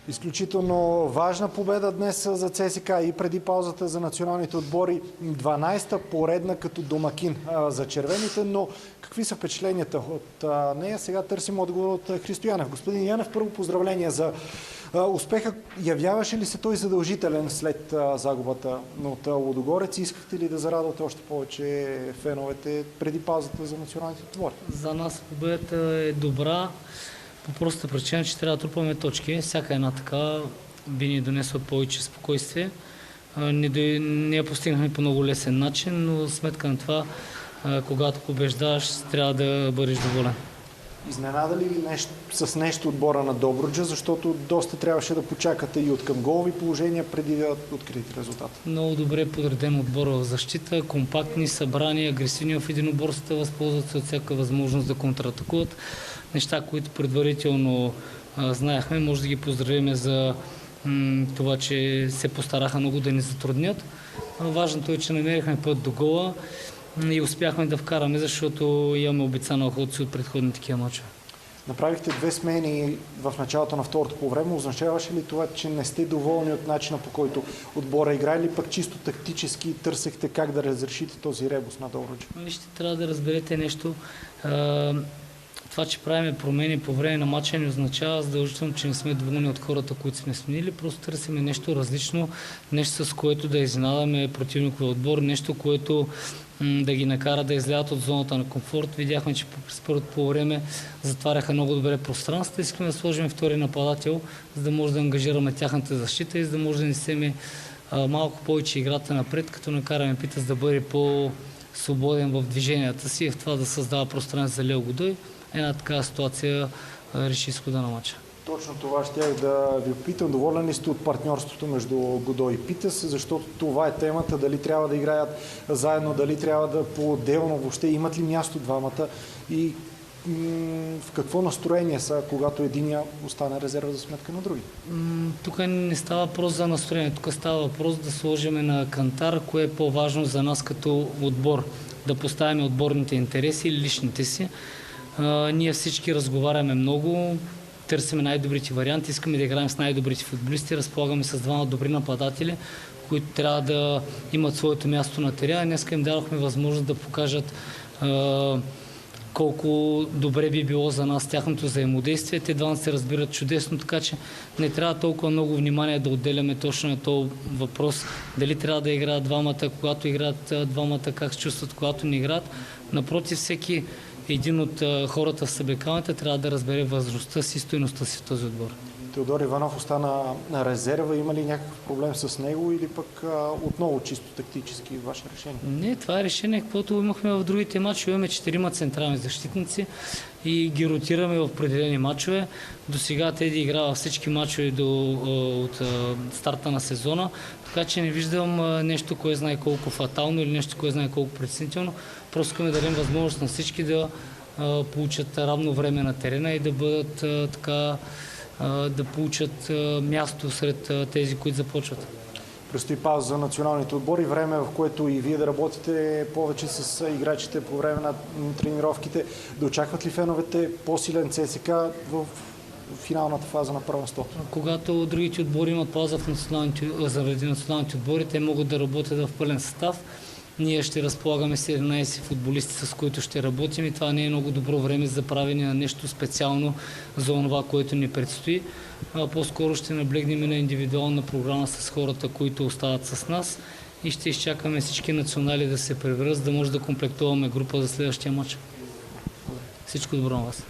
Изключително важна победа днес за ЦСКА и преди паузата за националните отбори. 12-та поредна като домакин за червените, но какви са впечатленията от нея? Сега търсим отговор от Христо Янев. Господин Янев, първо поздравления за успеха. Явяваше ли се той задължителен след загубата от Лудогорец? Искахте ли да зарадвате още повече феновете преди паузата за националните отбори? За нас победата е добра. По простата причина, че трябва да трупаме точки. Всяка една така би ни донесла повече спокойствие. Не я постигнахме по много лесен начин, но сметка на това, когато побеждаваш, трябва да бъдеш доволен. Изненада ли ви с нещо отбора на Добруджа, защото доста трябваше да почакате и от към голови положения преди да откриете резултата? Много добре подреден отбор в защита, компактни, събрани, агресивни в единоборствата, възползват се от всяка възможност да контратакуват. Неща, които предварително знаехме, може да ги поздравим за това, че се постараха много да ни затруднят. Важното е, че намерихме път до гола и успяхме да вкараме, защото имаме обицана охотци от предходни такива мачове. Направихте 2 смени в началото на второто по време. Означаваше ли това, че не сте доволни от начина, по който отбора играе, или пък чисто тактически търсехте как да разрешите този ребус на Добруджа? Вижте, трябва да разберете нещо. Това, че правим промени по време на мача, не означава задължително, че не сме доволни от хората, които сме сменили. Просто търсим нещо различно, нещо с което да изненадаме противниковия отбор, нещо, което да ги накара да излязат от зоната на комфорт. Видяхме, че през първото по време затваряха много добре пространството. Искаме да сложим втори нападател, за да може да ангажираме тяхната защита и за да може да несеме малко повече играта напред, като накараме Питъс да бъде по-свободен в движенията си и в това да създава пространство за Лео Годой. Една такава ситуация реши изхода на мача. Точно това щях да ви попитам. Доволен ли сте от партньорството между Годой и Питъс, защото това е темата, дали трябва да играят заедно, дали трябва да по-отделно, въобще имат ли място двамата и в какво настроение са, когато единия остане резерва за сметка на други? Тук не става въпрос за настроение, тук става въпрос да сложим на кантар, кое е по-важно за нас като отбор, да поставяме отборните интереси или личните си. Ние всички разговаряме много, търсим най-добрите варианти, искаме да играем с най-добрите футболисти, разполагаме с двама добри нападатели, които трябва да имат своето място на терена. Днес им дадохме възможност да покажат колко добре би било за нас тяхното взаимодействие. Те двамата се разбират чудесно, така че не трябва толкова много внимание да отделяме точно на този въпрос. Дали трябва да играят двамата, когато играят двамата, как се чувстват, когато не играят. Напротив, всеки един от хората в съблекалната трябва да разбере възрастта си и стойността си в този отбор. Теодор Иванов остана на резерва. Има ли някакъв проблем с него или пък отново чисто тактически ваше решение? Не, това е решение, каквото имахме в другите матчове. Имаме 4 централни защитници и ги ротираме в определени матчове. До сега Теди игра във всички матчове от старта на сезона, така че не виждам нещо, кое знае колко фатално или нещо, кое знае колко притеснително. Просто искаме да дадем възможност на всички да получат равно време на терена и да бъдат да получат място сред тези, които започват. Предстои пауза за националните отбори, време, в което и вие да работите повече с играчите по време на тренировките. Да очакват ли феновете по-силен ЦСКА в финалната фаза на първенството? Когато другите отбори имат пауза заради националните отбори, те могат да работят в пълен състав. Ние ще разполагаме 17 футболисти, с които ще работим и това не е много добро време за правене на нещо специално за това, което ни предстои. По-скоро ще наблегнем на индивидуална програма с хората, които остават с нас и ще изчакаме всички национали да се превърнат, за да може да комплектуваме група за следващия матч. Всичко добро на вас!